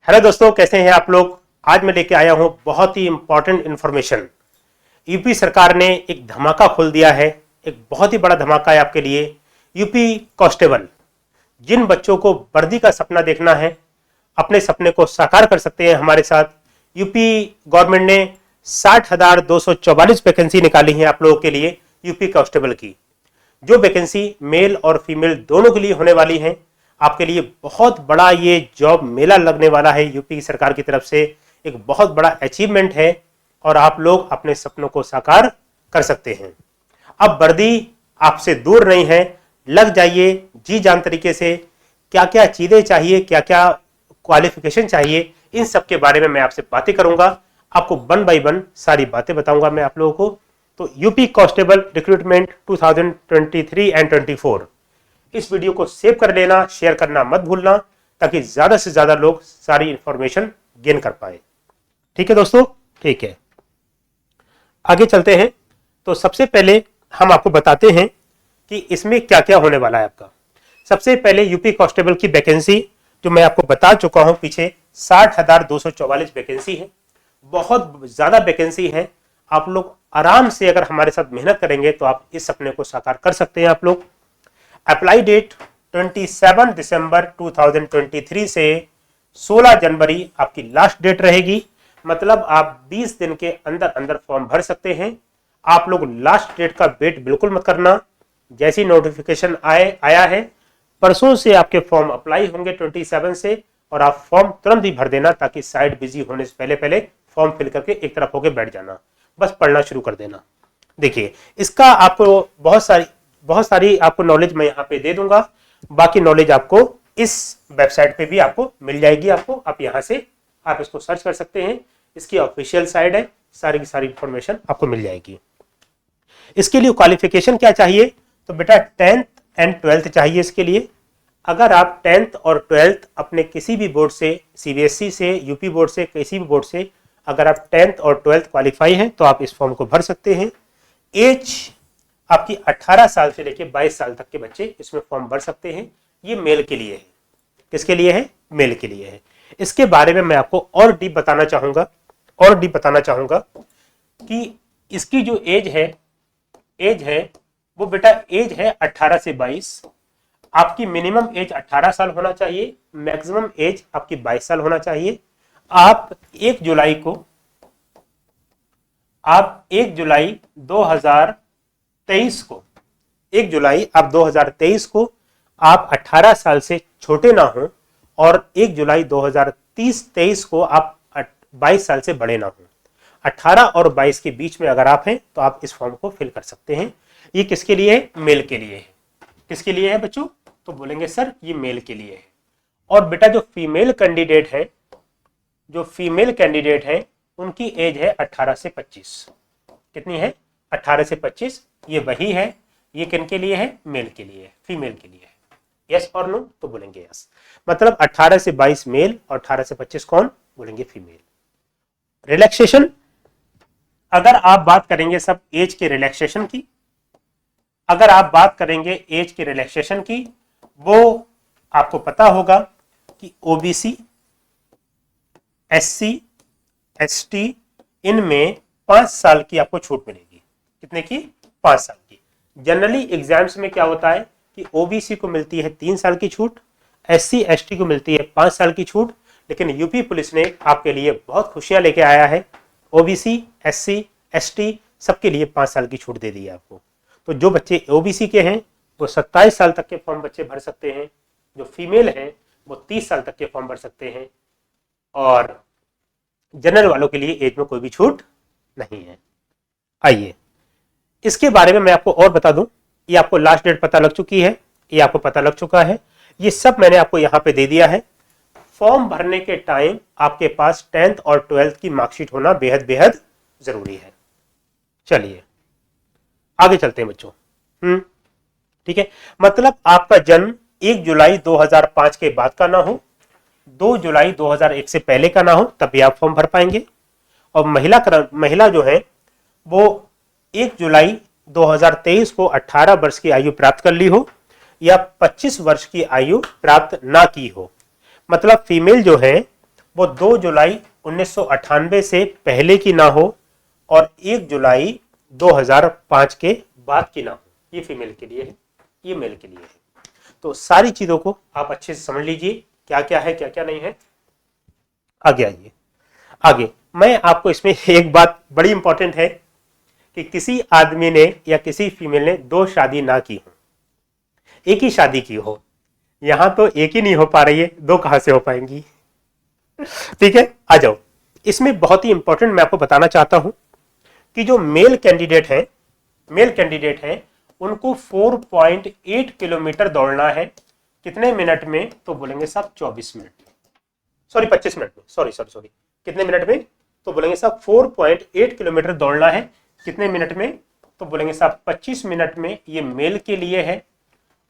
Hello दोस्तों, कैसे हैं आप लोग। आज मैं लेके आया हूं बहुत ही इंपॉर्टेंट इन्फॉर्मेशन। यूपी सरकार ने एक धमाका खोल दिया है। एक बहुत ही बड़ा धमाका है आपके लिए। यूपी कांस्टेबल, जिन बच्चों को वर्दी का सपना देखना है, अपने सपने को साकार कर सकते हैं हमारे साथ। यूपी गवर्नमेंट ने 60,244 वैकेंसी निकाली है आप लोगों के लिए यूपी कांस्टेबल की। जो वैकेंसी मेल और फीमेल दोनों के लिए होने वाली है। आपके लिए बहुत बड़ा ये जॉब मेला लगने वाला है यूपी की सरकार की तरफ से। एक बहुत बड़ा अचीवमेंट है और आप लोग अपने सपनों को साकार कर सकते हैं। अब वर्दी आपसे दूर नहीं है। लग जाइए जी जान तरीके से। क्या क्या चीजें चाहिए, क्या क्या क्वालिफिकेशन चाहिए, इन सब के बारे में मैं आपसे बातें करूंगा। आपको वन बाय वन सारी बातें बताऊंगा मैं आप लोगों को। तो यूपी कांस्टेबल रिक्रूटमेंट 2023 एंड 24, इस वीडियो को सेव कर लेना, शेयर करना मत भूलना, ताकि ज्यादा से ज्यादा लोग सारी इंफॉर्मेशन गेन कर पाए। ठीक है दोस्तों, ठीक है, आगे चलते हैं। तो सबसे पहले हम आपको बताते हैं कि इसमें क्या क्या होने वाला है आपका। सबसे पहले यूपी कांस्टेबल की वैकेंसी जो मैं आपको बता चुका हूं पीछे, 60,244 वैकेंसी है। बहुत ज्यादा वैकेंसी है। आप लोग आराम से अगर हमारे साथ मेहनत करेंगे तो आप इस सपने को साकार कर सकते हैं आप लोग। अप्लाई डेट 27 दिसंबर 2023 से 16 जनवरी आपकी लास्ट डेट रहेगी। मतलब आप 20 दिन के अंदर अंदर फॉर्म भर सकते हैं। आप लोग लास्ट डेट का वेट बिल्कुल मत करना। जैसी नोटिफिकेशन आया है, परसों से आपके फॉर्म अप्लाई होंगे 27 से, और आप फॉर्म तुरंत ही भर देना, ताकि साइट बिजी होने से पहले पहले फॉर्म फिल करके एक तरफ होके बैठ जाना, बस पढ़ना शुरू कर देना। देखिए, इसका आपको बहुत सारी आपको नॉलेज मैं यहाँ पे दे दूंगा। बाकी नॉलेज आपको इस वेबसाइट पे भी आपको मिल जाएगी। आप यहाँ से आप इसको सर्च कर सकते हैं। इसकी ऑफिशियल साइट है, सारी की सारी इंफॉर्मेशन आपको मिल जाएगी। इसके लिए क्वालिफिकेशन क्या चाहिए, तो बेटा 10th एंड 12th चाहिए इसके लिए। अगर आप 10th और 12th अपने किसी भी बोर्ड से, सीबीएसई से, यूपी बोर्ड से, किसी भी बोर्ड से अगर आप 10th और 12th क्वालिफाई हैं तो आप इस फॉर्म को भर सकते हैं। एज आपकी 18 साल से लेकर 22 साल तक के बच्चे इसमें फॉर्म भर सकते हैं। ये मेल के लिए है। किसके लिए है? मेल के लिए है। इसके बारे में मैं आपको और डीप बताना चाहूंगा कि इसकी जो एज है वो बेटा एज है 18 से 22। आपकी मिनिमम एज 18 साल होना चाहिए, मैक्सिमम एज आपकी 22 साल होना चाहिए। आप 1 जुलाई 2023 को आप 18 साल से छोटे ना हो, और 1 जुलाई 2023 को आप 22 साल से बड़े ना हो। 18 और 22 के बीच में अगर आप हैं तो आप इस फॉर्म को फिल कर सकते हैं। ये किसके लिए है? मेल के लिए है। किसके लिए है बच्चों? तो बोलेंगे सर ये मेल के लिए है। और बेटा जो फीमेल कैंडिडेट है उनकी एज है 18 से 25। कितनी है? 18 से 25। ये वही है। ये किनके लिए है? मेल के लिए है, फीमेल के लिए है। यस और नो? तो बोलेंगे यस। मतलब 18 से 22 मेल और 18 से 25 कौन? बोलेंगे फीमेल। रिलैक्सेशन, अगर आप बात करेंगे सब एज के रिलैक्सेशन की, वो आपको पता होगा कि ओबीसी, एससी, एसटी, इनमें 5 साल की आपको छूट मिलेगी। कितने की? 5 साल की। जनरली एग्जाम्स में क्या होता है कि ओबीसी को मिलती है 3 साल की छूट, एससी एसटी को मिलती है 5 साल की छूट। लेकिन यूपी पुलिस ने आपके लिए बहुत खुशियां लेके आया है। ओबीसी, एससी, एसटी सबके लिए 5 साल की छूट दे दी है आपको। तो जो बच्चे ओबीसी के हैं वो 27 साल तक के फॉर्म बच्चे भर सकते हैं। जो फीमेल हैं वो 30 साल तक के फॉर्म भर सकते हैं। और जनरल वालों के लिए एज में कोई भी छूट नहीं है। आइए इसके बारे में मैं आपको और बता दूं। ये आपको लास्ट डेट पता लग चुकी है, ये आपको पता लग चुका है। ये सब मैंने आपको यहां पे दे दिया है। फॉर्म भरने के टाइम आपके पास 10th और 12th की मार्कशीट होना बेहद बेहद जरूरी है। चलिए आगे चलते हैं बच्चों। ठीक है, मतलब आपका जन्म 1 जुलाई 2005 के बाद का ना हो, 2 जुलाई 2001 से पहले का ना हो, तब भी आप फॉर्म भर पाएंगे। और महिला जो है वो 1 जुलाई 2023 को 18 वर्ष की आयु प्राप्त कर ली हो या 25 वर्ष की आयु प्राप्त ना की हो। मतलब फीमेल जो है वो 2 जुलाई 1998 से पहले की ना हो और 1 जुलाई 2005 के बाद की ना हो। ये फीमेल के लिए है, ये मेल के लिए है। तो सारी चीजों को आप अच्छे से समझ लीजिए, क्या क्या है क्या क्या नहीं है। आगे आइए। आगे मैं आपको इसमें एक बात बड़ी इंपॉर्टेंट है कि किसी आदमी ने या किसी फीमेल ने 2 शादी ना की हो, एक ही शादी की हो। यहां तो एक ही नहीं हो पा रही है, 2 कहां से हो पाएंगी? ठीक है, आ जाओ। इसमें बहुत ही इंपॉर्टेंट मैं आपको बताना चाहता हूं कि जो मेल कैंडिडेट है उनको 4.8 किलोमीटर दौड़ना है। कितने मिनट में? तो बोलेंगे साहब 24 मिनट में, सॉरी 25 मिनट में, सॉरी कितने मिनट में? तो बोलेंगे साहब 4.8 किलोमीटर दौड़ना है। कितने मिनट में? तो बोलेंगे साहब 25 मिनट में। ये मेल के लिए है।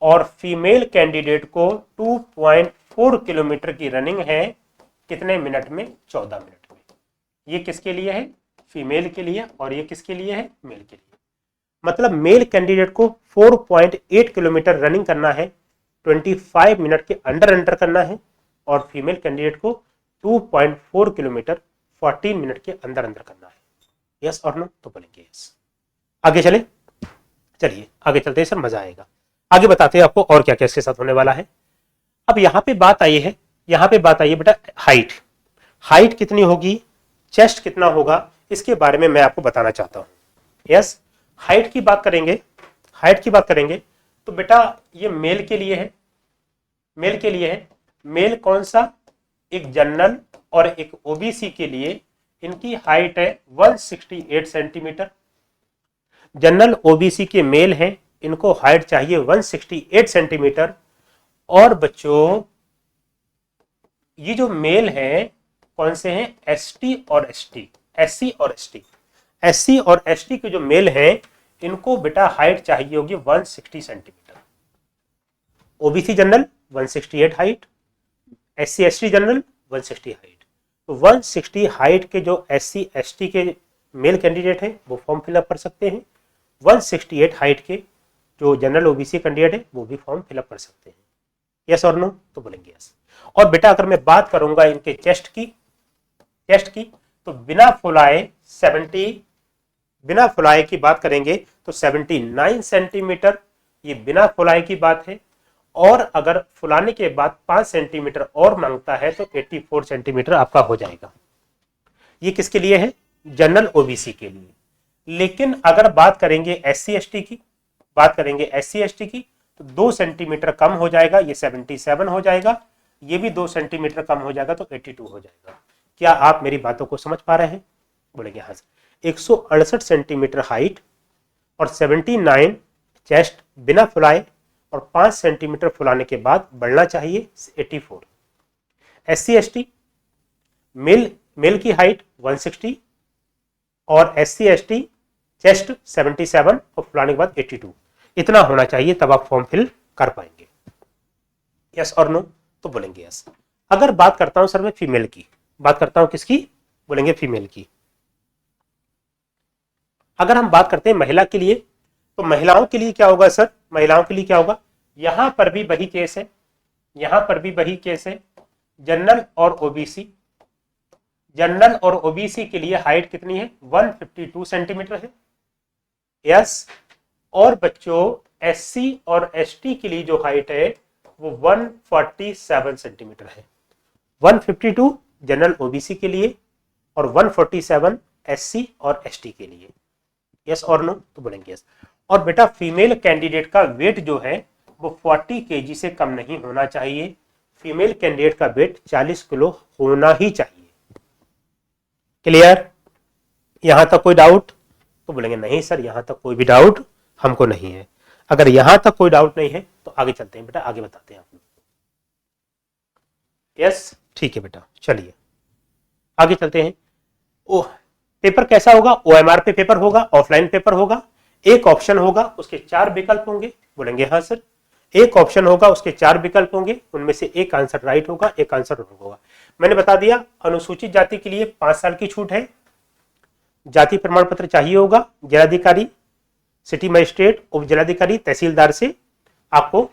और फीमेल कैंडिडेट को 2.4 किलोमीटर की रनिंग है। कितने मिनट में? 14 मिनट में। ये किसके लिए है? फीमेल के लिए। और ये किसके लिए है? मेल के लिए। मतलब मेल कैंडिडेट को 4.8 किलोमीटर रनिंग करना है, 25 मिनट के अंडर करना है। और फीमेल कैंडिडेट को 2.4 किलोमीटर 14 मिनट के अंदर करना है। यस और नो? तो बोलेंगे यस। आगे चले, चलिए आगे चलते हैं सर, मजा आएगा। आगे बताते हैं आपको और क्या क्या इसके साथ होने वाला है। अब यहाँ पे बात आई है, बेटा हाइट कितनी होगी, चेस्ट कितना होगा, इसके बारे में मैं आपको बताना चाहता हूँ। यस, हाइट की बात करेंगे तो बेटा ये मेल के लिए है। मेल कौन सा? एक जनरल और एक ओबीसी के लिए इनकी हाइट है 168 सेंटीमीटर। जनरल ओबीसी के मेल हैं, इनको हाइट चाहिए 168 सेंटीमीटर। और बच्चों ये जो मेल हैं कौन से हैं? एससी और एसटी के जो मेल हैं इनको बेटा हाइट चाहिए होगी 160 centimetre. OBC general 168 height, SC ST general 160 height. तो 160 हाइट के जो एससी एसटी के मेल कैंडिडेट हैं वो फॉर्म फिलअप कर सकते हैं। 168 हाइट के जो जनरल ओबीसी कैंडिडेट है वो भी फॉर्म फिलअप कर सकते हैं। यस और नो? तो बोलेंगे यस। और बेटा अगर मैं बात करूंगा इनके चेस्ट की तो बिना फुलाए की बात करेंगे तो 79 सेंटीमीटर, ये बिना फुलाए की बात है। और अगर फुलाने के बाद 5 सेंटीमीटर और मांगता है तो 84 सेंटीमीटर आपका हो जाएगा। ये किसके लिए है? जनरल ओबीसी के लिए। लेकिन अगर बात करेंगे एससी एसटी की तो 2 सेंटीमीटर कम हो जाएगा, ये 77 हो जाएगा। ये भी 2 सेंटीमीटर कम हो जाएगा तो 82 हो जाएगा। क्या आप मेरी बातों को समझ पा रहे हैं? बोलेंगे हाँ सर। 168 सेंटीमीटर हाइट और 79 चेस्ट बिना फुलाए और 5 सेंटीमीटर फुलाने के बाद बढ़ना चाहिए 84। एससी एसटी मेल की हाइट 160 और एससी एसटी चेस्ट 77 और फुलाने के बाद 82, इतना होना चाहिए, तब आप फॉर्म फिल कर पाएंगे। यस और नो? तो बोलेंगे यस। अगर बात करता हूं सर मैं फीमेल की, बात करता हूं किसकी? बोलेंगे फीमेल की। अगर हम बात करते हैं महिला के लिए तो महिलाओं के लिए क्या होगा सर? महिलाओं के लिए क्या होगा? यहां पर भी वही केस है। जनरल और ओबीसी के लिए हाइट कितनी है? 152 सेंटीमीटर है। यस। और बच्चों एससी और एसटी के लिए जो हाइट है वो 147 सेंटीमीटर है। 152 जनरल ओबीसी के लिए और 147 एससी और एसटी के लिए। यस और नो? तो बोलेंगे यस। और बेटा फीमेल कैंडिडेट का वेट जो है वो 40 केजी से कम नहीं होना चाहिए। फीमेल कैंडिडेट का वेट 40 किलो होना ही चाहिए। क्लियर? यहां तक कोई डाउट? तो बोलेंगे नहीं सर, यहां तक कोई भी डाउट हमको नहीं है। अगर यहां तक कोई डाउट नहीं है तो आगे चलते हैं बेटा, आगे बताते हैं आप लोग। यस, ठीक है बेटा, चलिए आगे चलते हैं। पेपर कैसा होगा? ओएमआर पे पेपर होगा, ऑफलाइन पेपर होगा। एक ऑप्शन होगा, उसके 4 विकल्प होंगे। बोलेंगे हाँ सर। एक ऑप्शन होगा, उसके 4 विकल्प होंगे, उनमें से एक आंसर राइट होगा, एक आंसर रॉन्ग होगा। मैंने बता दिया अनुसूचित जाति के लिए 5 साल की छूट है। जाति प्रमाण पत्र चाहिए होगा जिलाधिकारी, सिटी मजिस्ट्रेट, उप जिलाधिकारी, तहसीलदार से आपको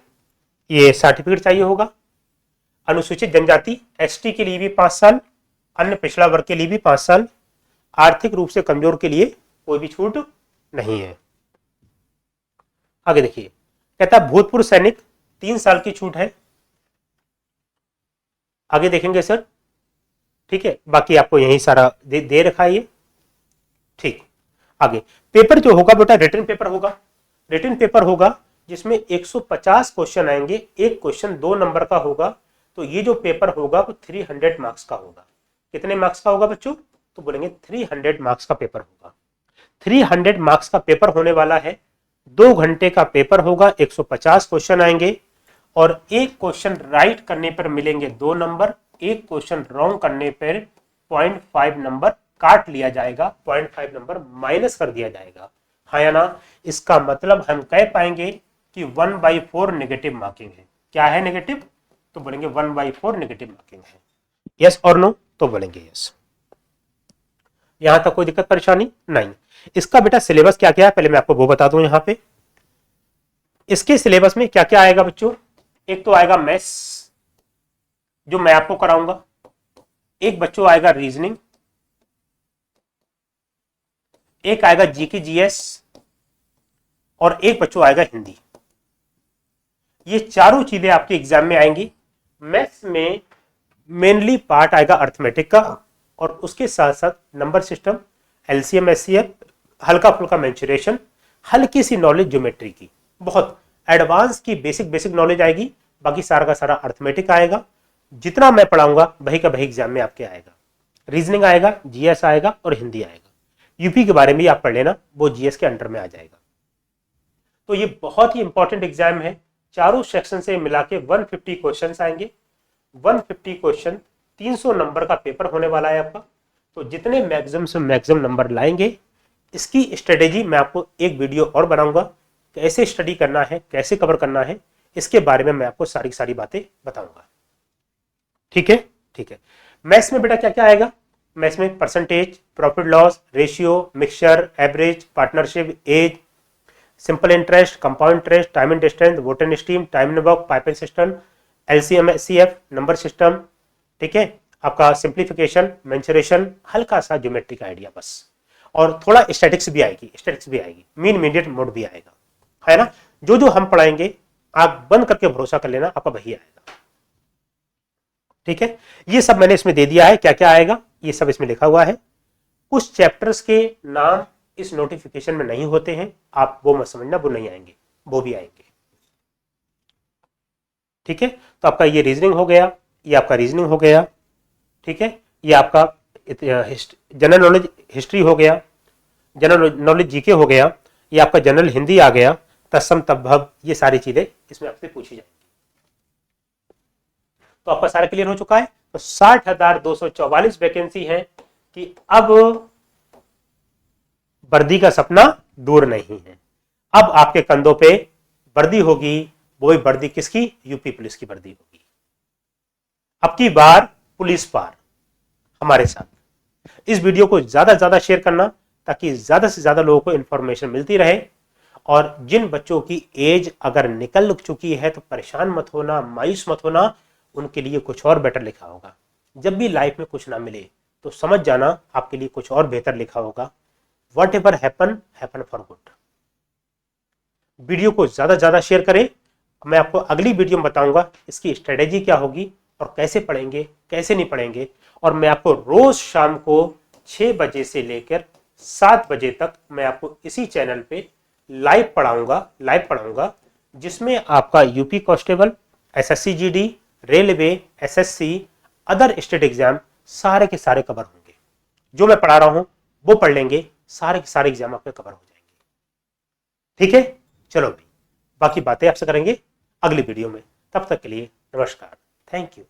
ये सर्टिफिकेट चाहिए होगा। अनुसूचित जनजाति एसटी के लिए भी 5 साल, अन्य पिछड़ा वर्ग के लिए भी 5 साल, आर्थिक रूप से कमजोर के लिए कोई भी छूट नहीं है। आगे देखिए, कहता है भूतपूर्व सैनिक 3 साल की छूट है। आगे देखेंगे सर, ठीक है, बाकी आपको यही सारा दे रखा है ये, ठीक। आगे पेपर जो होगा बेटा रिटन पेपर होगा, रिटन पेपर होगा जिसमें 150 क्वेश्चन आएंगे, एक क्वेश्चन 2 नंबर का होगा, तो ये जो पेपर होगा वो 300 मार्क्स का होगा। कितने मार्क्स का होगा बच्चों? तो बोलेंगे 300 मार्क्स का पेपर होगा। 300 मार्क्स का पेपर होने वाला है, 2 घंटे का पेपर होगा, 150 क्वेश्चन आएंगे और एक क्वेश्चन राइट करने पर मिलेंगे 2 नंबर, एक क्वेश्चन रॉन्ग करने पर 0.5 नंबर काट लिया जाएगा, 0.5 नंबर माइनस कर दिया जाएगा। हाँ या ना? इसका मतलब हम कह पाएंगे कि 1/4 नेगेटिव मार्किंग है। क्या है नेगेटिव? तो बोलेंगे 1/4 नेगेटिव मार्किंग है। यस और नो? तो बोलेंगे यस। यहां तक कोई दिक्कत परेशानी नहीं। इसका बेटा सिलेबस क्या क्या है पहले मैं आपको वो बता दूं। यहां पे इसके सिलेबस में क्या क्या आएगा बच्चों? एक तो आएगा मैथ्स जो मैं आपको कराऊंगा, एक बच्चों आएगा रीजनिंग, एक आएगा जीके जीएस और एक बच्चों आएगा हिंदी। ये चारों चीजें आपके एग्जाम में आएंगी। मैथ्स में मेनली पार्ट आएगा अर्थमेटिक का और उसके साथ साथ नंबर सिस्टम, एलसीएम एचसीएफ, हल्का फुल्का मेंसुरेशन, हल्की सी नॉलेज ज्योमेट्री की, बहुत एडवांस की बेसिक नॉलेज आएगी। बाकी सारा का सारा अर्थमेटिक आएगा। जितना मैं पढ़ाऊंगा वही का वही एग्जाम में आपके आएगा। रीजनिंग आएगा, जीएस आएगा और हिंदी आएगा। यूपी के बारे में भी आप पढ़ लेना, वो जीएस के अंडर में आ जाएगा। तो ये बहुत ही इंपॉर्टेंट एग्जाम है। चारों सेक्शन से मिला के 150 क्वेश्चन आएंगे। 150 क्वेश्चन, 300 नंबर का पेपर होने वाला है आपका। तो जितने मैक्सिमम से मैक्सिमम नंबर लाएंगे, इसकी स्ट्रेटेजी मैं आपको एक वीडियो और बनाऊंगा, कैसे स्टडी करना है, कैसे कवर करना है, इसके बारे में मैं आपको सारी बातें बताऊंगा। ठीक है, ठीक है। मैथ्स में बेटा क्या क्या आएगा? मैथ्स में percentage, profit loss, ratio, mixture, average, partnership, age, simple interest, compound interest, time and distance, boat and stream, time and work, piping system, LCM HCF, number system, ठीक है, आपका सिंप्लीफिकेशन, मेंसुरेशन, हल्का सा ज्योमेट्रिक आइडिया बस, और थोड़ा statics भी आएगी, मीन मीडियट मोड भी आएगा, है ना। जो हम पढ़ाएंगे आप बंद करके भरोसा कर लेना, आपका वही आएगा। ठीक है, ये सब मैंने इसमें दे दिया है, क्या क्या आएगा ये सब इसमें लिखा हुआ है। कुछ चैप्टर्स के नाम इस नोटिफिकेशन में नहीं होते हैं, आप वो मत समझना, वो नहीं आएंगे, वो भी आएंगे। ठीक है, तो आपका ये रीजनिंग हो गया, ये आपका रीजनिंग हो गया, ठीक है, ये आपका जनरल नॉलेज हिस्ट्री हो गया, जनरल नॉलेज जीके हो गया, ये आपका जनरल हिंदी आ गया, तत्सम तद्भव, ये सारी चीजें इसमें आपसे पूछी जाएंगी। तो आपका सारा क्लियर हो चुका है। तो 60,244 वैकेंसी है कि अब वर्दी का सपना दूर नहीं है। अब आपके कंधों पे वर्दी होगी, वही वर्दी किसकी? यूपी पुलिस की वर्दी होगी। अब की बार पुलिस पार हमारे साथ। इस वीडियो को ज्यादा से ज्यादा शेयर करना ताकि ज्यादा से ज्यादा लोगों को इंफॉर्मेशन मिलती रहे। और जिन बच्चों की एज अगर निकल चुकी है तो परेशान मत होना, मायूस मत होना, उनके लिए कुछ और बेटर लिखा होगा। जब भी लाइफ में कुछ ना मिले तो समझ जाना आपके लिए कुछ और बेहतर लिखा होगा। What ever happen for good. Video को ज्यादा से ज्यादा शेयर करें। मैं आपको अगली वीडियो में बताऊंगा इसकी स्ट्रेटेजी क्या होगी और कैसे पढ़ेंगे, कैसे नहीं पढ़ेंगे। और मैं आपको रोज शाम को 6 बजे से लेकर 7 बजे तक मैं आपको इसी चैनल पे लाइव पढ़ाऊंगा, जिसमें आपका UP constable, SSC GD, railway, SSC, other state exam सारे के सारे कवर होंगे। जो मैं पढ़ा रहा हूं वो पढ़ लेंगे, सारे के सारे एग्जाम आपके कवर हो जाएंगे। ठीक है, चलो भाई, बाकी बातें आपसे करेंगे अगली वीडियो में। तब तक के लिए नमस्कार, थैंक यू।